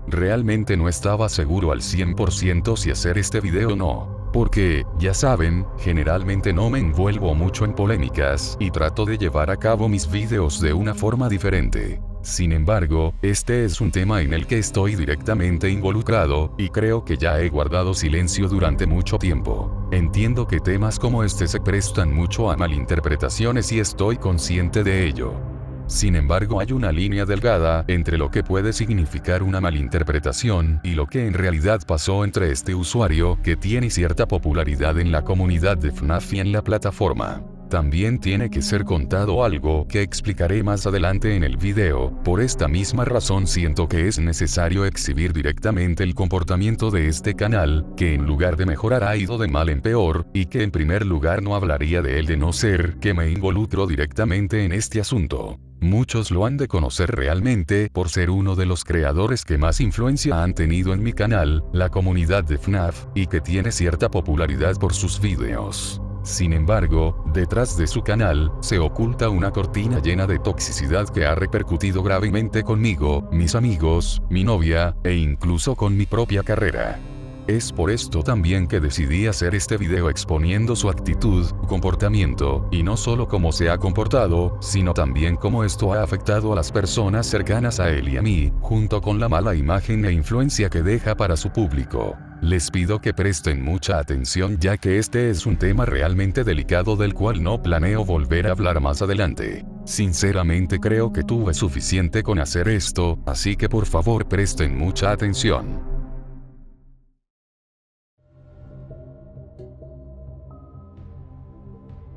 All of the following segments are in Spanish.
Realmente no estaba seguro al 100% si hacer este video o no. Porque, ya saben, generalmente no me envuelvo mucho en polémicas y trato de llevar a cabo mis videos de una forma diferente. Sin embargo, este es un tema en el que estoy directamente involucrado, y creo que ya he guardado silencio durante mucho tiempo. Entiendo que temas como este se prestan mucho a malinterpretaciones y estoy consciente de ello. Sin embargo, hay una línea delgada entre lo que puede significar una malinterpretación y lo que en realidad pasó entre este usuario que tiene cierta popularidad en la comunidad de FNAF y en la plataforma. También tiene que ser contado algo que explicaré más adelante en el video. Por esta misma razón siento que es necesario exhibir directamente el comportamiento de este canal, que en lugar de mejorar ha ido de mal en peor, y que en primer lugar no hablaría de él de no ser que me involucro directamente en este asunto. Muchos lo han de conocer realmente por ser uno de los creadores que más influencia han tenido en mi canal, la comunidad de FNAF, y que tiene cierta popularidad por sus videos. Sin embargo, detrás de su canal, se oculta una cortina llena de toxicidad que ha repercutido gravemente conmigo, mis amigos, mi novia, e incluso con mi propia carrera. Es por esto también que decidí hacer este video exponiendo su actitud, comportamiento, y no solo cómo se ha comportado, sino también cómo esto ha afectado a las personas cercanas a él y a mí, junto con la mala imagen e influencia que deja para su público. Les pido que presten mucha atención ya que este es un tema realmente delicado del cual no planeo volver a hablar más adelante. Sinceramente creo que tuve suficiente con hacer esto, así que por favor presten mucha atención.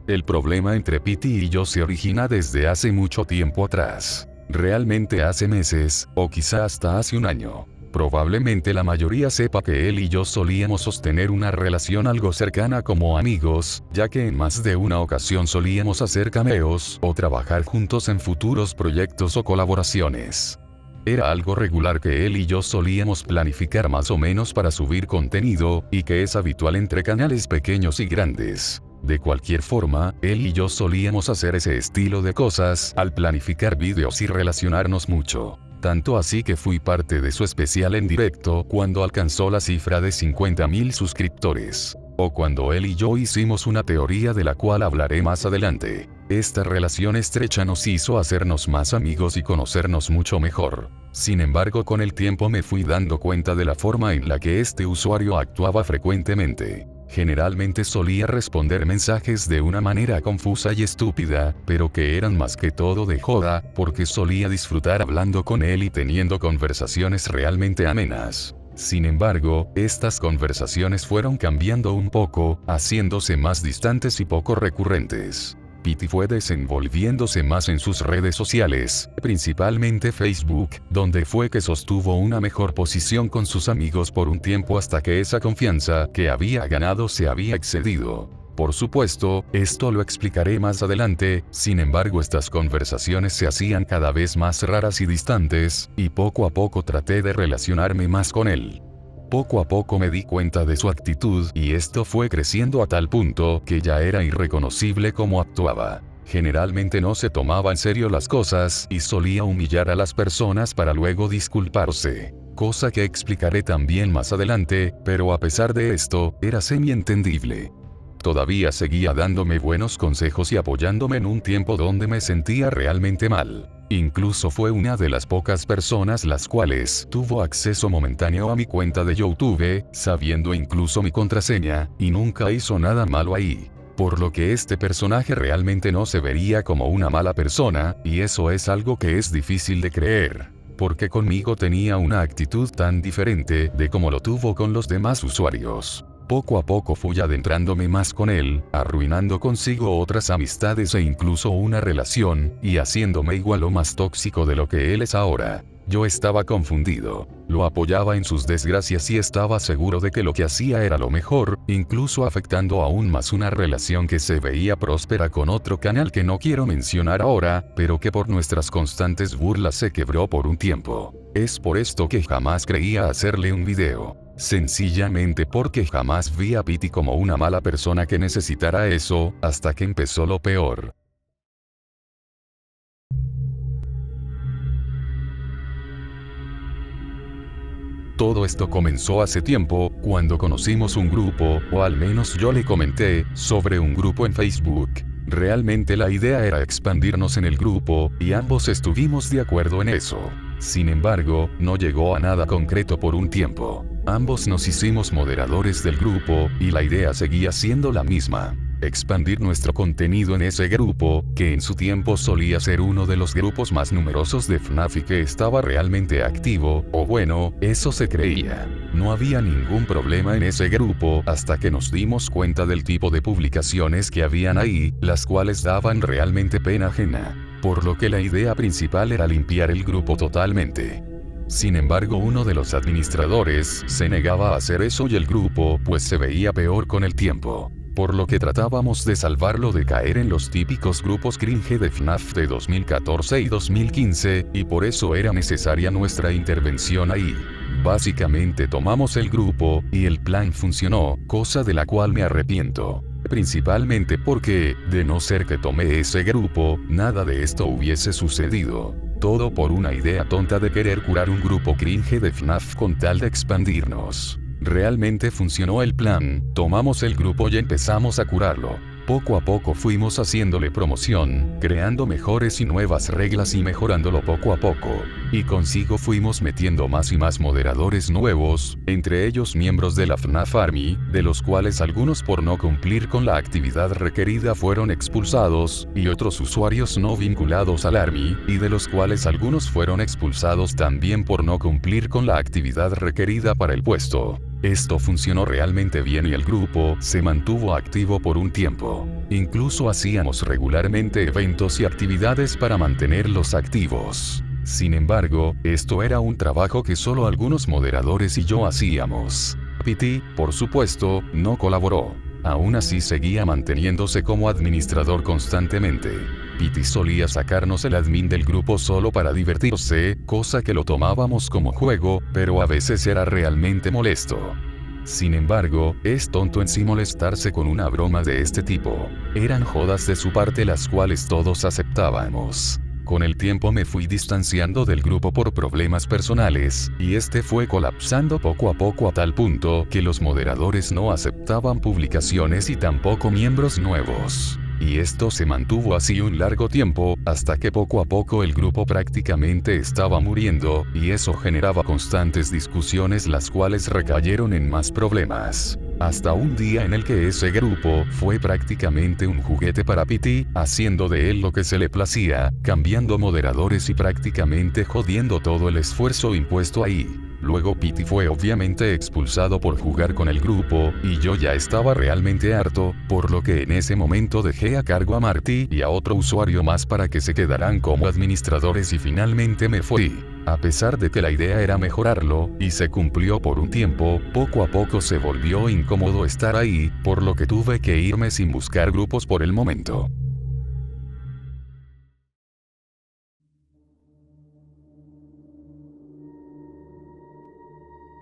El problema entre Pity y yo se origina desde hace mucho tiempo atrás. Realmente hace meses, o quizá hasta hace un año. Probablemente la mayoría sepa que él y yo solíamos sostener una relación algo cercana como amigos, ya que en más de una ocasión solíamos hacer cameos, o trabajar juntos en futuros proyectos o colaboraciones. Era algo regular que él y yo solíamos planificar más o menos para subir contenido, y que es habitual entre canales pequeños y grandes. De cualquier forma, él y yo solíamos hacer ese estilo de cosas al planificar vídeos y relacionarnos mucho. Tanto así que fui parte de su especial en directo cuando alcanzó la cifra de 50.000 suscriptores. O cuando él y yo hicimos una teoría de la cual hablaré más adelante. Esta relación estrecha nos hizo hacernos más amigos y conocernos mucho mejor. Sin embargo, con el tiempo me fui dando cuenta de la forma en la que este usuario actuaba frecuentemente. Generalmente solía responder mensajes de una manera confusa y estúpida, pero que eran más que todo de joda, porque solía disfrutar hablando con él y teniendo conversaciones realmente amenas. Sin embargo, estas conversaciones fueron cambiando un poco, haciéndose más distantes y poco recurrentes. Pity fue desenvolviéndose más en sus redes sociales, principalmente Facebook, donde fue que sostuvo una mejor posición con sus amigos por un tiempo hasta que esa confianza que había ganado se había excedido. Por supuesto, esto lo explicaré más adelante, sin embargo estas conversaciones se hacían cada vez más raras y distantes, y poco a poco traté de relacionarme más con él. Poco a poco me di cuenta de su actitud y esto fue creciendo a tal punto que ya era irreconocible cómo actuaba. Generalmente no se tomaba en serio las cosas y solía humillar a las personas para luego disculparse. Cosa que explicaré también más adelante, pero a pesar de esto, era semi-entendible. Todavía seguía dándome buenos consejos y apoyándome en un tiempo donde me sentía realmente mal. Incluso fue una de las pocas personas las cuales tuvo acceso momentáneo a mi cuenta de YouTube, sabiendo incluso mi contraseña, y nunca hizo nada malo ahí. Por lo que este personaje realmente no se vería como una mala persona, y eso es algo que es difícil de creer. Porque conmigo tenía una actitud tan diferente de como lo tuvo con los demás usuarios. Poco a poco fui adentrándome más con él, arruinando consigo otras amistades e incluso una relación, y haciéndome igual o más tóxico de lo que él es ahora. Yo estaba confundido, lo apoyaba en sus desgracias y estaba seguro de que lo que hacía era lo mejor, incluso afectando aún más una relación que se veía próspera con otro canal que no quiero mencionar ahora, pero que por nuestras constantes burlas se quebró por un tiempo. Es por esto que jamás creía hacerle un video. Sencillamente porque jamás vi a Pity como una mala persona que necesitara eso, hasta que empezó lo peor. Todo esto comenzó hace tiempo, cuando conocimos un grupo, o al menos yo le comenté, sobre un grupo en Facebook. Realmente la idea era expandirnos en el grupo, y ambos estuvimos de acuerdo en eso. Sin embargo, no llegó a nada concreto por un tiempo. Ambos nos hicimos moderadores del grupo, y la idea seguía siendo la misma. Expandir nuestro contenido en ese grupo, que en su tiempo solía ser uno de los grupos más numerosos de FNAF y que estaba realmente activo, o bueno, eso se creía. No había ningún problema en ese grupo hasta que nos dimos cuenta del tipo de publicaciones que habían ahí, las cuales daban realmente pena ajena. Por lo que la idea principal era limpiar el grupo totalmente. Sin embargo, uno de los administradores se negaba a hacer eso y el grupo pues se veía peor con el tiempo. Por lo que tratábamos de salvarlo de caer en los típicos grupos cringe de FNAF de 2014 y 2015, y por eso era necesaria nuestra intervención ahí. Básicamente tomamos el grupo, y el plan funcionó, cosa de la cual me arrepiento. Principalmente porque, de no ser que tomé ese grupo, nada de esto hubiese sucedido. Todo por una idea tonta de querer curar un grupo cringe de FNAF con tal de expandirnos. Realmente funcionó el plan, tomamos el grupo y empezamos a curarlo. Poco a poco fuimos haciéndole promoción, creando mejores y nuevas reglas y mejorándolo poco a poco. Y consigo fuimos metiendo más y más moderadores nuevos, entre ellos miembros de la FNAF Army, de los cuales algunos por no cumplir con la actividad requerida fueron expulsados, y otros usuarios no vinculados al Army, y de los cuales algunos fueron expulsados también por no cumplir con la actividad requerida para el puesto. Esto funcionó realmente bien y el grupo se mantuvo activo por un tiempo. Incluso hacíamos regularmente eventos y actividades para mantenerlos activos. Sin embargo, esto era un trabajo que solo algunos moderadores y yo hacíamos. PT, por supuesto, no colaboró. Aún así seguía manteniéndose como administrador constantemente. PT solía sacarnos el admin del grupo solo para divertirse, cosa que lo tomábamos como juego, pero a veces era realmente molesto. Sin embargo, es tonto en sí molestarse con una broma de este tipo. Eran jodas de su parte las cuales todos aceptábamos. Con el tiempo me fui distanciando del grupo por problemas personales, y este fue colapsando poco a poco a tal punto que los moderadores no aceptaban publicaciones y tampoco miembros nuevos. Y esto se mantuvo así un largo tiempo, hasta que poco a poco el grupo prácticamente estaba muriendo, y eso generaba constantes discusiones las cuales recayeron en más problemas. Hasta un día en el que ese grupo fue prácticamente un juguete para PT, haciendo de él lo que se le placía, cambiando moderadores y prácticamente jodiendo todo el esfuerzo impuesto ahí. Luego PT fue obviamente expulsado por jugar con el grupo, y yo ya estaba realmente harto, por lo que en ese momento dejé a cargo a Marty y a otro usuario más para que se quedaran como administradores y finalmente me fui. A pesar de que la idea era mejorarlo, y se cumplió por un tiempo, poco a poco se volvió incómodo estar ahí, por lo que tuve que irme sin buscar grupos por el momento.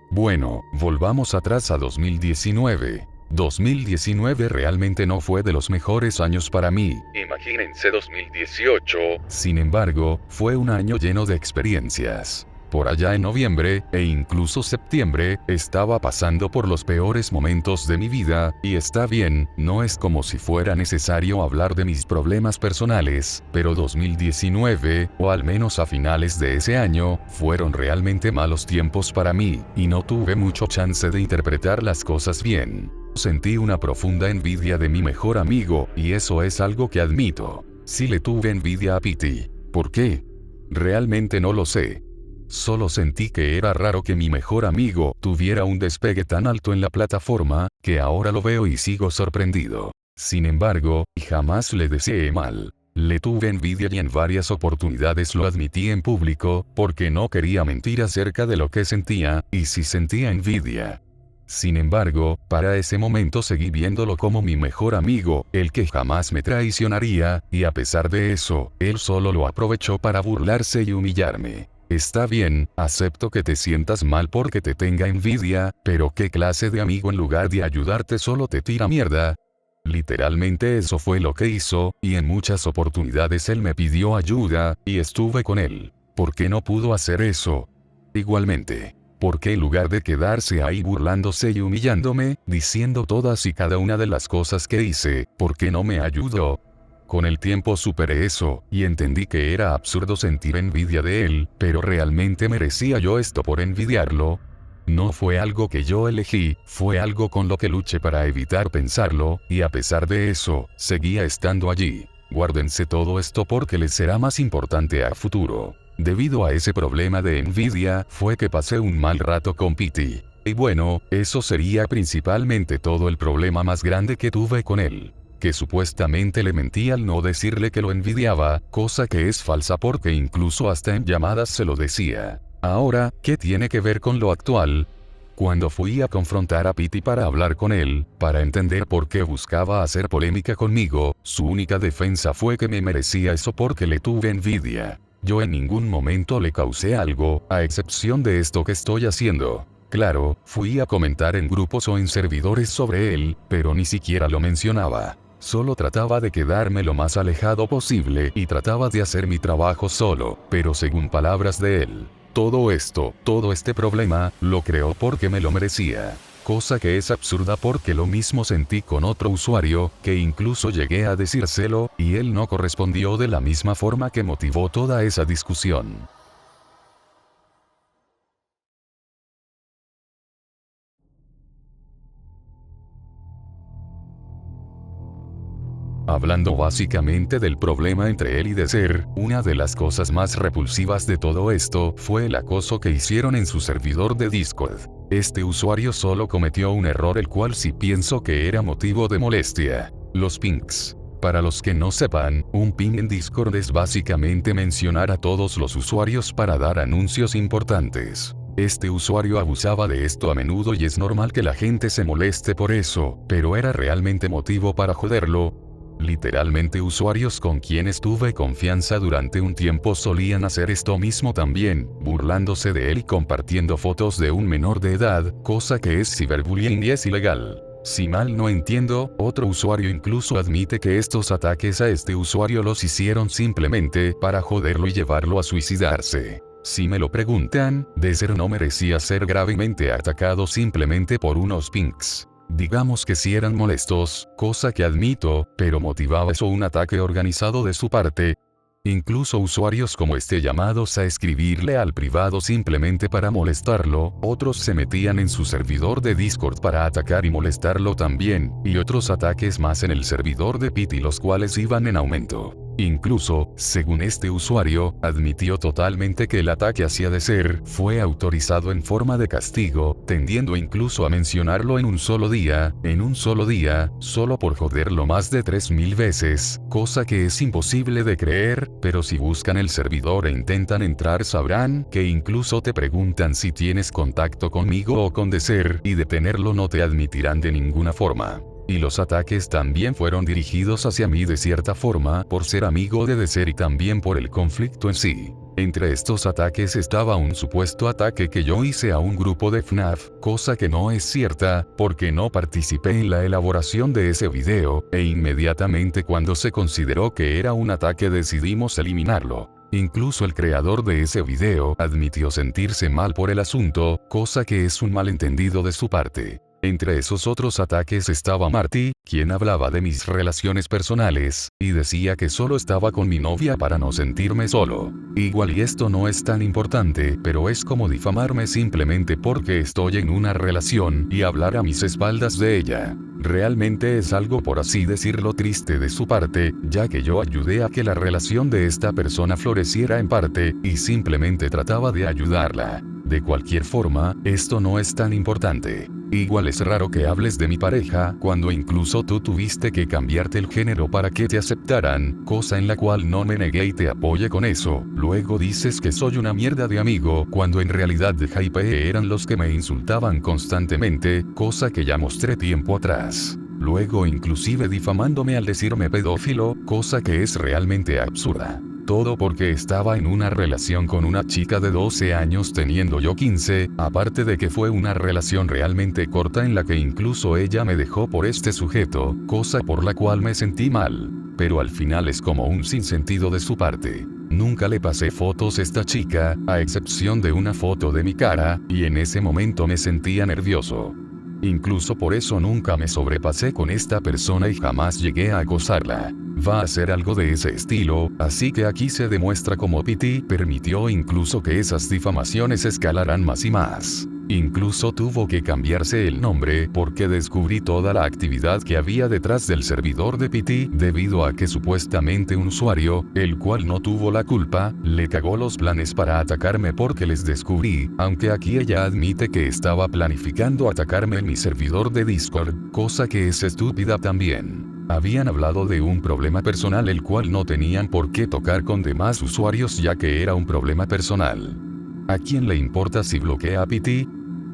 Bueno, volvamos atrás a 2019. 2019 realmente no fue de los mejores años para mí. Imagínense 2018. Sin embargo, fue un año lleno de experiencias. Por allá en noviembre, e incluso septiembre, estaba pasando por los peores momentos de mi vida, y está bien, no es como si fuera necesario hablar de mis problemas personales, pero 2019, o al menos a finales de ese año, fueron realmente malos tiempos para mí, y no tuve mucho chance de interpretar las cosas bien. Sentí una profunda envidia de mi mejor amigo, y eso es algo que admito. Sí le tuve envidia a PT. ¿Por qué? Realmente no lo sé. Solo sentí que era raro que mi mejor amigo tuviera un despegue tan alto en la plataforma, que ahora lo veo y sigo sorprendido. Sin embargo, jamás le deseé mal. Le tuve envidia y en varias oportunidades lo admití en público, porque no quería mentir acerca de lo que sentía, y si sentía envidia. Sin embargo, para ese momento seguí viéndolo como mi mejor amigo, el que jamás me traicionaría, y a pesar de eso, él solo lo aprovechó para burlarse y humillarme. Está bien, acepto que te sientas mal porque te tenga envidia, pero ¿qué clase de amigo en lugar de ayudarte solo te tira mierda? Literalmente eso fue lo que hizo, y en muchas oportunidades él me pidió ayuda, y estuve con él. ¿Por qué no pudo hacer eso? Igualmente. ¿Por qué en lugar de quedarse ahí burlándose y humillándome, diciendo todas y cada una de las cosas que hice, por qué no me ayudó? Con el tiempo superé eso, y entendí que era absurdo sentir envidia de él, pero ¿realmente merecía yo esto por envidiarlo? No fue algo que yo elegí, fue algo con lo que luché para evitar pensarlo, y a pesar de eso, seguía estando allí. Guárdense todo esto porque les será más importante a futuro. Debido a ese problema de envidia, fue que pasé un mal rato con Pete. Y bueno, eso sería principalmente todo el problema más grande que tuve con él. Que supuestamente le mentí al no decirle que lo envidiaba, cosa que es falsa porque incluso hasta en llamadas se lo decía. Ahora, ¿qué tiene que ver con lo actual? Cuando fui a confrontar a Pete para hablar con él, para entender por qué buscaba hacer polémica conmigo, su única defensa fue que me merecía eso porque le tuve envidia. Yo en ningún momento le causé algo, a excepción de esto que estoy haciendo. Claro, fui a comentar en grupos o en servidores sobre él, pero ni siquiera lo mencionaba. Solo trataba de quedarme lo más alejado posible y trataba de hacer mi trabajo solo, pero según palabras de él, todo este problema, lo creó porque me lo merecía. Cosa que es absurda porque lo mismo sentí con otro usuario, que incluso llegué a decírselo, y él no correspondió de la misma forma que motivó toda esa discusión. Hablando básicamente del problema entre él y Deser, una de las cosas más repulsivas de todo esto fue el acoso que hicieron en su servidor de Discord. Este usuario solo cometió un error el cual sí pienso que era motivo de molestia. Los pings. Para los que no sepan, un ping en Discord es básicamente mencionar a todos los usuarios para dar anuncios importantes. Este usuario abusaba de esto a menudo y es normal que la gente se moleste por eso, pero ¿era realmente motivo para joderlo? Literalmente usuarios con quienes tuve confianza durante un tiempo solían hacer esto mismo también, burlándose de él y compartiendo fotos de un menor de edad, cosa que es ciberbullying y es ilegal. Si mal no entiendo, otro usuario incluso admite que estos ataques a este usuario los hicieron simplemente para joderlo y llevarlo a suicidarse. Si me lo preguntan, Deser no merecía ser gravemente atacado simplemente por unos pings. Digamos que sí eran molestos, cosa que admito, pero motivaba eso un ataque organizado de su parte. Incluso usuarios como este llamados a escribirle al privado simplemente para molestarlo, otros se metían en su servidor de Discord para atacar y molestarlo también, y otros ataques más en el servidor de Pete los cuales iban en aumento. Incluso, según este usuario, admitió totalmente que el ataque hacia Deser fue autorizado en forma de castigo, tendiendo incluso a mencionarlo en un solo día, solo por joderlo más de 3000 veces, cosa que es imposible de creer, pero si buscan el servidor e intentan entrar sabrán que incluso te preguntan si tienes contacto conmigo o con Deser, y detenerlo no te admitirán de ninguna forma. Y los ataques también fueron dirigidos hacia mí de cierta forma por ser amigo de Deser y también por el conflicto en sí. Entre estos ataques estaba un supuesto ataque que yo hice a un grupo de FNAF, cosa que no es cierta, porque no participé en la elaboración de ese video, e inmediatamente cuando se consideró que era un ataque decidimos eliminarlo. Incluso el creador de ese video admitió sentirse mal por el asunto, cosa que es un malentendido de su parte. Entre esos otros ataques estaba Marty, quien hablaba de mis relaciones personales, y decía que solo estaba con mi novia para no sentirme solo. Igual y esto no es tan importante, pero es como difamarme simplemente porque estoy en una relación y hablar a mis espaldas de ella. Realmente es algo por así decirlo triste de su parte, ya que yo ayudé a que la relación de esta persona floreciera en parte, y simplemente trataba de ayudarla. De cualquier forma, esto no es tan importante. Igual es raro que hables de mi pareja, cuando incluso tú tuviste que cambiarte el género para que te aceptaran, cosa en la cual no me negué y te apoyé con eso. Luego dices que soy una mierda de amigo, cuando en realidad de Hype eran los que me insultaban constantemente, cosa que ya mostré tiempo atrás. Luego inclusive difamándome al decirme pedófilo, cosa que es realmente absurda. Todo porque estaba en una relación con una chica de 12 años teniendo yo 15, aparte de que fue una relación realmente corta en la que incluso ella me dejó por este sujeto, cosa por la cual me sentí mal. Pero al final es como un sinsentido de su parte. Nunca le pasé fotos a esta chica, a excepción de una foto de mi cara, y en ese momento me sentía nervioso. Incluso por eso nunca me sobrepasé con esta persona y jamás llegué a acosarla. Va a hacer algo de ese estilo, así que aquí se demuestra cómo Pity permitió incluso que esas difamaciones escalaran más y más. Incluso tuvo que cambiarse el nombre porque descubrí toda la actividad que había detrás del servidor de Pity debido a que supuestamente un usuario, el cual no tuvo la culpa, le cagó los planes para atacarme porque les descubrí, aunque aquí ella admite que estaba planificando atacarme en mi servidor de Discord, cosa que es estúpida también. Habían hablado de un problema personal el cual no tenían por qué tocar con demás usuarios ya que era un problema personal. ¿A quién le importa si bloquea a Pity?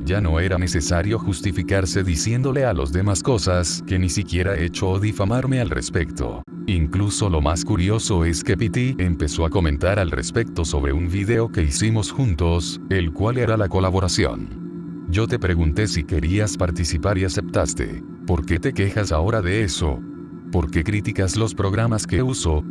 Ya no era necesario justificarse diciéndole a los demás cosas que ni siquiera he hecho o difamarme al respecto. Incluso lo más curioso es que Pity empezó a comentar al respecto sobre un video que hicimos juntos, el cual era la colaboración. Yo te pregunté si querías participar y aceptaste. ¿Por qué te quejas ahora de eso? ¿Por qué criticas los programas que uso?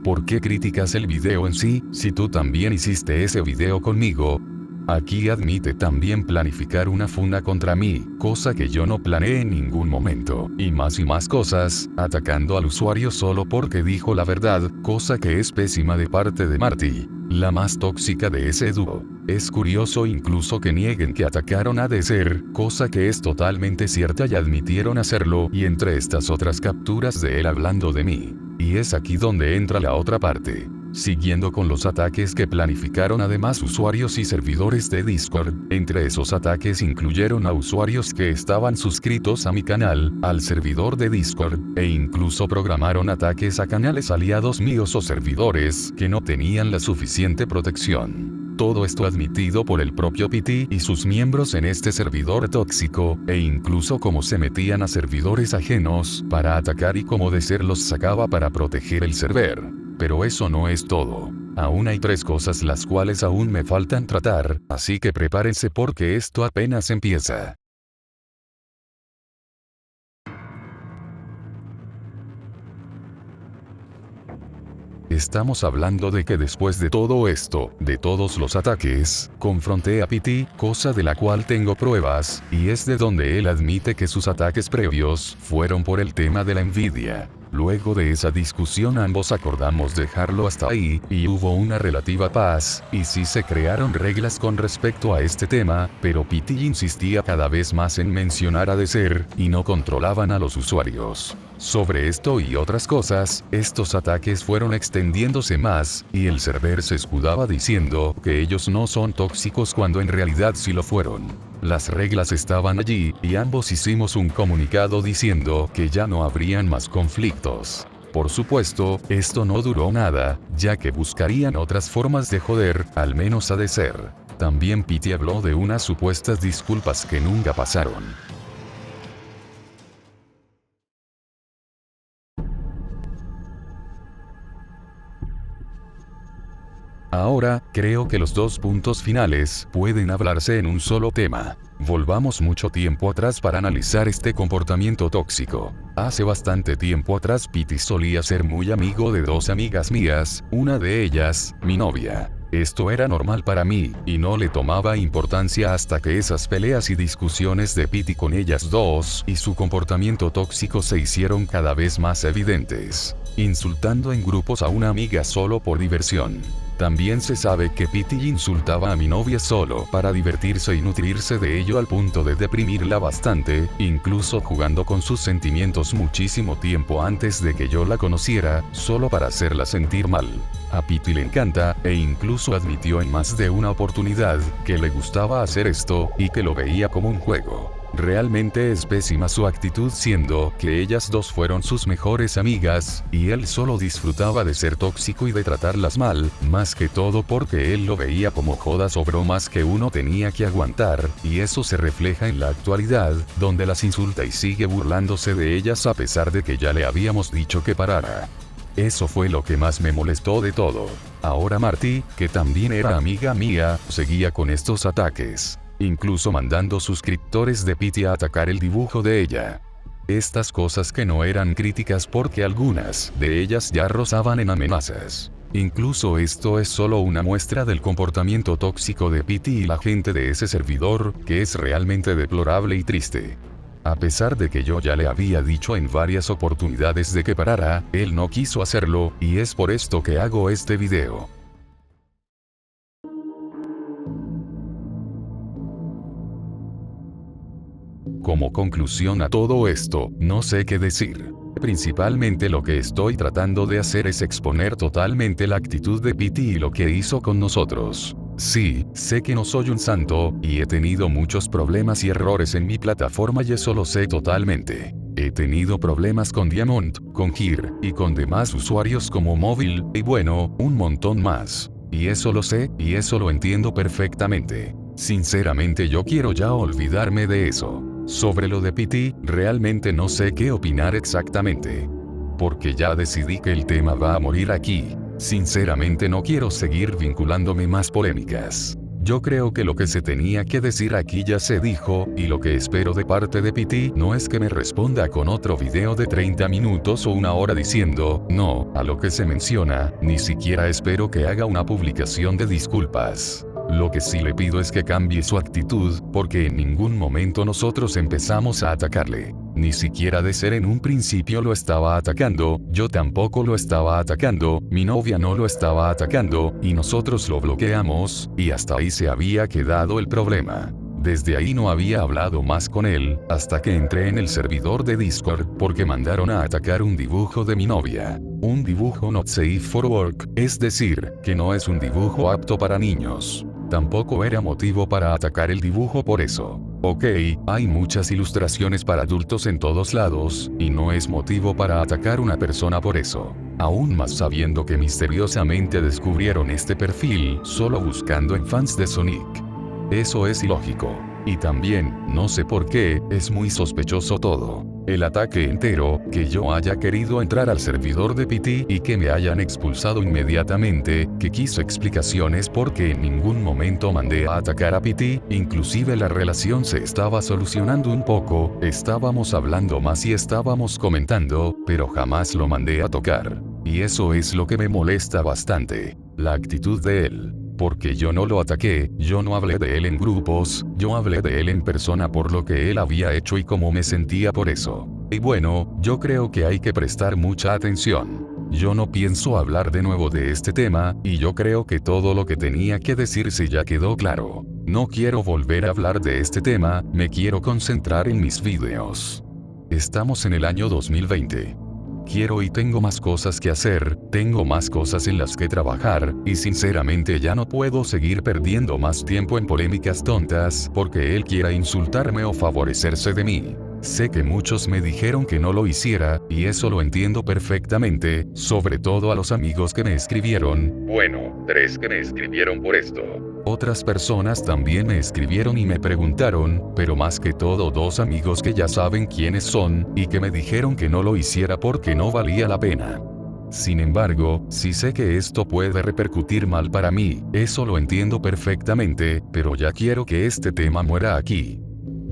¿Por qué criticas el video en sí, si tú también hiciste ese video conmigo? Aquí admite también planificar una funa contra mí, cosa que yo no planeé en ningún momento, y más cosas, atacando al usuario solo porque dijo la verdad, cosa que es pésima de parte de Marty, la más tóxica de ese dúo. Es curioso incluso que nieguen que atacaron a Deser, cosa que es totalmente cierta y admitieron hacerlo, y entre estas otras capturas de él hablando de mí. Y es aquí donde entra la otra parte. Siguiendo con los ataques que planificaron además usuarios y servidores de Discord, entre esos ataques incluyeron a usuarios que estaban suscritos a mi canal, al servidor de Discord, e incluso programaron ataques a canales aliados míos o servidores que no tenían la suficiente protección. Todo esto admitido por el propio Pity y sus miembros en este servidor tóxico, e incluso cómo se metían a servidores ajenos para atacar y cómo Deser los sacaba para proteger el server. Pero eso no es todo. Aún hay 3 cosas las cuales aún me faltan tratar, así que prepárense porque esto apenas empieza. Estamos hablando de que después de todo esto, de todos los ataques, confronté a Pity, cosa de la cual tengo pruebas, y es de donde él admite que sus ataques previos fueron por el tema de la envidia. Luego de esa discusión ambos acordamos dejarlo hasta ahí, y hubo una relativa paz, y sí se crearon reglas con respecto a este tema, pero Pity insistía cada vez más en mencionar a Deser, y no controlaban a los usuarios. Sobre esto y otras cosas, estos ataques fueron extendiéndose más, y el server se escudaba diciendo que ellos no son tóxicos cuando en realidad sí lo fueron. Las reglas estaban allí, y ambos hicimos un comunicado diciendo que ya no habrían más conflictos. Por supuesto, esto no duró nada, ya que buscarían otras formas de joder, al menos a Deser. También Pity habló de unas supuestas disculpas que nunca pasaron. Ahora, creo que los 2 puntos finales pueden hablarse en un solo tema. Volvamos mucho tiempo atrás para analizar este comportamiento tóxico. Hace bastante tiempo atrás Pity solía ser muy amigo de 2 amigas mías, una de ellas, mi novia. Esto era normal para mí, y no le tomaba importancia hasta que esas peleas y discusiones de Pity con ellas dos y su comportamiento tóxico se hicieron cada vez más evidentes. Insultando en grupos a una amiga solo por diversión. También se sabe que Pity insultaba a mi novia solo para divertirse y nutrirse de ello al punto de deprimirla bastante, incluso jugando con sus sentimientos muchísimo tiempo antes de que yo la conociera, solo para hacerla sentir mal. A Pity le encanta, e incluso admitió en más de una oportunidad, que le gustaba hacer esto, y que lo veía como un juego. Realmente es pésima su actitud siendo que ellas dos fueron sus mejores amigas, y él solo disfrutaba de ser tóxico y de tratarlas mal, más que todo porque él lo veía como jodas o bromas que uno tenía que aguantar, y eso se refleja en la actualidad, donde las insulta y sigue burlándose de ellas a pesar de que ya le habíamos dicho que parara. Eso fue lo que más me molestó de todo. Ahora Marty, que también era amiga mía, seguía con estos ataques. Incluso mandando suscriptores de Pity a atacar el dibujo de ella. Estas cosas que no eran críticas porque algunas de ellas ya rozaban en amenazas. Incluso esto es solo una muestra del comportamiento tóxico de PT y la gente de ese servidor, que es realmente deplorable y triste. A pesar de que yo ya le había dicho en varias oportunidades de que parara, él no quiso hacerlo, y es por esto que hago este video. Como conclusión a todo esto, no sé qué decir. Principalmente lo que estoy tratando de hacer es exponer totalmente la actitud de PT y lo que hizo con nosotros. Sí, sé que no soy un santo, y he tenido muchos problemas y errores en mi plataforma y eso lo sé totalmente. He tenido problemas con Diamond, con Gir, y con demás usuarios como Móvil, y bueno, un montón más. Y eso lo sé, y eso lo entiendo perfectamente. Sinceramente yo quiero ya olvidarme de eso. Sobre lo de PT, realmente no sé qué opinar exactamente. Porque ya decidí que el tema va a morir aquí. Sinceramente no quiero seguir vinculándome más polémicas. Yo creo que lo que se tenía que decir aquí ya se dijo, y lo que espero de parte de PT no es que me responda con otro video de 30 minutos o una hora diciendo, no, a lo que se menciona, ni siquiera espero que haga una publicación de disculpas. Lo que sí le pido es que cambie su actitud, porque en ningún momento nosotros empezamos a atacarle. Ni siquiera de ser en un principio lo estaba atacando, yo tampoco lo estaba atacando, mi novia no lo estaba atacando, y nosotros lo bloqueamos, y hasta ahí se había quedado el problema. Desde ahí no había hablado más con él, hasta que entré en el servidor de Discord, porque mandaron a atacar un dibujo de mi novia. Un dibujo not safe for work, es decir, que no es un dibujo apto para niños. Tampoco era motivo para atacar el dibujo por eso. Ok, hay muchas ilustraciones para adultos en todos lados, y no es motivo para atacar una persona por eso. Aún más sabiendo que misteriosamente descubrieron este perfil solo buscando en fans de Sonic. Eso es ilógico. Y también, no sé por qué, es muy sospechoso todo. El ataque entero, que yo haya querido entrar al servidor de PT y que me hayan expulsado inmediatamente, que quiso explicaciones porque en ningún momento mandé a atacar a PT, inclusive la relación se estaba solucionando un poco, estábamos hablando más y estábamos comentando, pero jamás lo mandé a tocar. Y eso es lo que me molesta bastante, la actitud de él. Porque yo no lo ataqué, yo no hablé de él en grupos, yo hablé de él en persona por lo que él había hecho y cómo me sentía por eso. Y bueno, yo creo que hay que prestar mucha atención. Yo no pienso hablar de nuevo de este tema, y yo creo que todo lo que tenía que decirse ya quedó claro. No quiero volver a hablar de este tema, me quiero concentrar en mis videos. Estamos en el año 2020. Quiero y tengo más cosas que hacer, tengo más cosas en las que trabajar, y sinceramente ya no puedo seguir perdiendo más tiempo en polémicas tontas, porque él quiera insultarme o favorecerse de mí. Sé que muchos me dijeron que no lo hiciera, y eso lo entiendo perfectamente, sobre todo a los amigos que me escribieron. Bueno, 3 que me escribieron por esto. Otras personas también me escribieron y me preguntaron, pero más que todo 2 amigos que ya saben quiénes son, y que me dijeron que no lo hiciera porque no valía la pena. Sin embargo, sí sé que esto puede repercutir mal para mí, eso lo entiendo perfectamente, pero ya quiero que este tema muera aquí.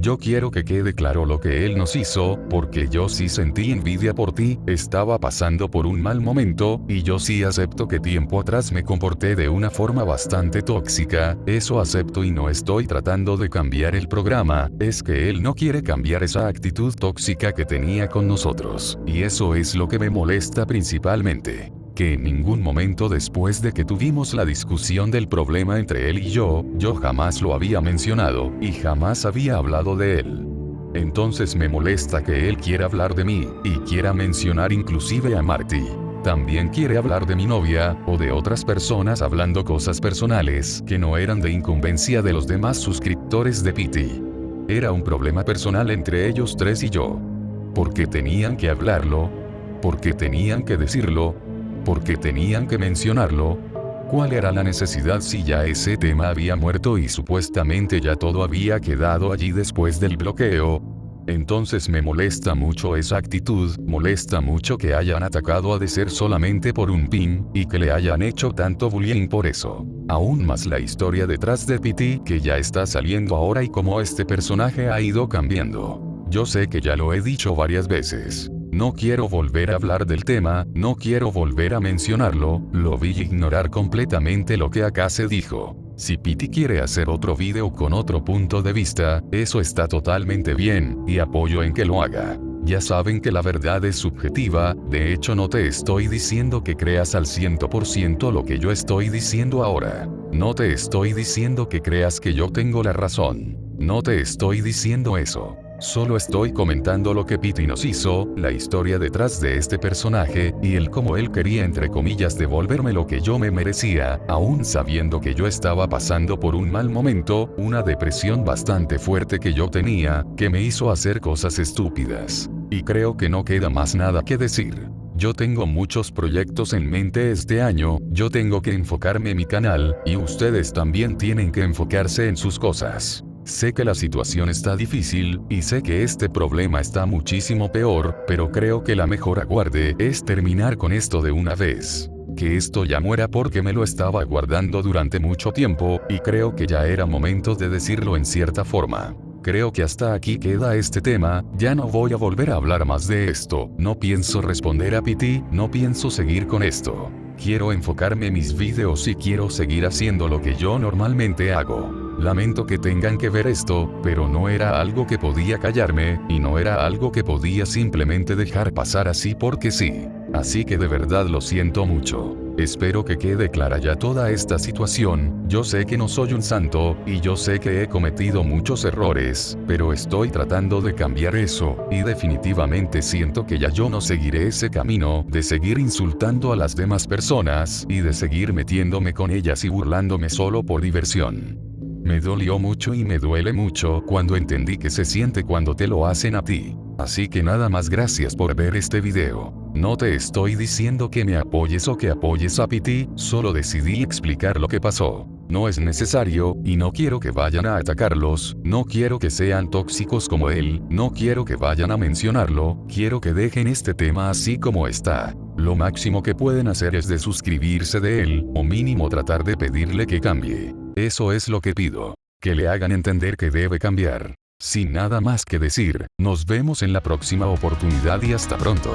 Yo quiero que quede claro lo que él nos hizo, porque yo sí sentí envidia por ti, estaba pasando por un mal momento, y yo sí acepto que tiempo atrás me comporté de una forma bastante tóxica, eso acepto y no estoy tratando de cambiar el programa, es que él no quiere cambiar esa actitud tóxica que tenía con nosotros, y eso es lo que me molesta principalmente. Que en ningún momento después de que tuvimos la discusión del problema entre él y yo jamás lo había mencionado, y jamás había hablado de él. Entonces me molesta que él quiera hablar de mí, y quiera mencionar inclusive a Marty. También quiere hablar de mi novia, o de otras personas hablando cosas personales que no eran de incumbencia de los demás suscriptores de PT. Era un problema personal entre ellos 3 y yo. ¿Por qué tenían que hablarlo? ¿Por qué tenían que decirlo? ¿Por qué tenían que mencionarlo? ¿Cuál era la necesidad si ya ese tema había muerto y supuestamente ya todo había quedado allí después del bloqueo? Entonces me molesta mucho esa actitud, molesta mucho que hayan atacado a Deser solamente por un pin, y que le hayan hecho tanto bullying por eso. Aún más la historia detrás de PT que ya está saliendo ahora y cómo este personaje ha ido cambiando. Yo sé que ya lo he dicho varias veces. No quiero volver a hablar del tema, no quiero volver a mencionarlo, lo vi ignorar completamente lo que acá se dijo. Si Piti quiere hacer otro video con otro punto de vista, eso está totalmente bien, y apoyo en que lo haga. Ya saben que la verdad es subjetiva, de hecho no te estoy diciendo que creas al 100% lo que yo estoy diciendo ahora. No te estoy diciendo que creas que yo tengo la razón. No te estoy diciendo eso. Solo estoy comentando lo que Piti nos hizo, la historia detrás de este personaje, y el cómo él quería entre comillas devolverme lo que yo me merecía, aún sabiendo que yo estaba pasando por un mal momento, una depresión bastante fuerte que yo tenía, que me hizo hacer cosas estúpidas. Y creo que no queda más nada que decir. Yo tengo muchos proyectos en mente este año, yo tengo que enfocarme en mi canal, y ustedes también tienen que enfocarse en sus cosas. Sé que la situación está difícil, y sé que este problema está muchísimo peor, pero creo que la mejor aguarde es terminar con esto de una vez. Que esto ya muera porque me lo estaba guardando durante mucho tiempo, y creo que ya era momento de decirlo en cierta forma. Creo que hasta aquí queda este tema, ya no voy a volver a hablar más de esto, no pienso responder a Piti, no pienso seguir con esto. Quiero enfocarme en mis videos y quiero seguir haciendo lo que yo normalmente hago. Lamento que tengan que ver esto, pero no era algo que podía callarme, y no era algo que podía simplemente dejar pasar así porque sí. Así que de verdad lo siento mucho. Espero que quede clara ya toda esta situación, yo sé que no soy un santo, y yo sé que he cometido muchos errores, pero estoy tratando de cambiar eso, y definitivamente siento que ya yo no seguiré ese camino, de seguir insultando a las demás personas, y de seguir metiéndome con ellas y burlándome solo por diversión. Me dolió mucho y me duele mucho cuando entendí que se siente cuando te lo hacen a ti. Así que nada más gracias por ver este video. No te estoy diciendo que me apoyes o que apoyes a Piti, solo decidí explicar lo que pasó. No es necesario, y no quiero que vayan a atacarlos, no quiero que sean tóxicos como él, no quiero que vayan a mencionarlo, quiero que dejen este tema así como está. Lo máximo que pueden hacer es de suscribirse de él, o mínimo tratar de pedirle que cambie. Eso es lo que pido. Que le hagan entender que debe cambiar. Sin nada más que decir, nos vemos en la próxima oportunidad y hasta pronto.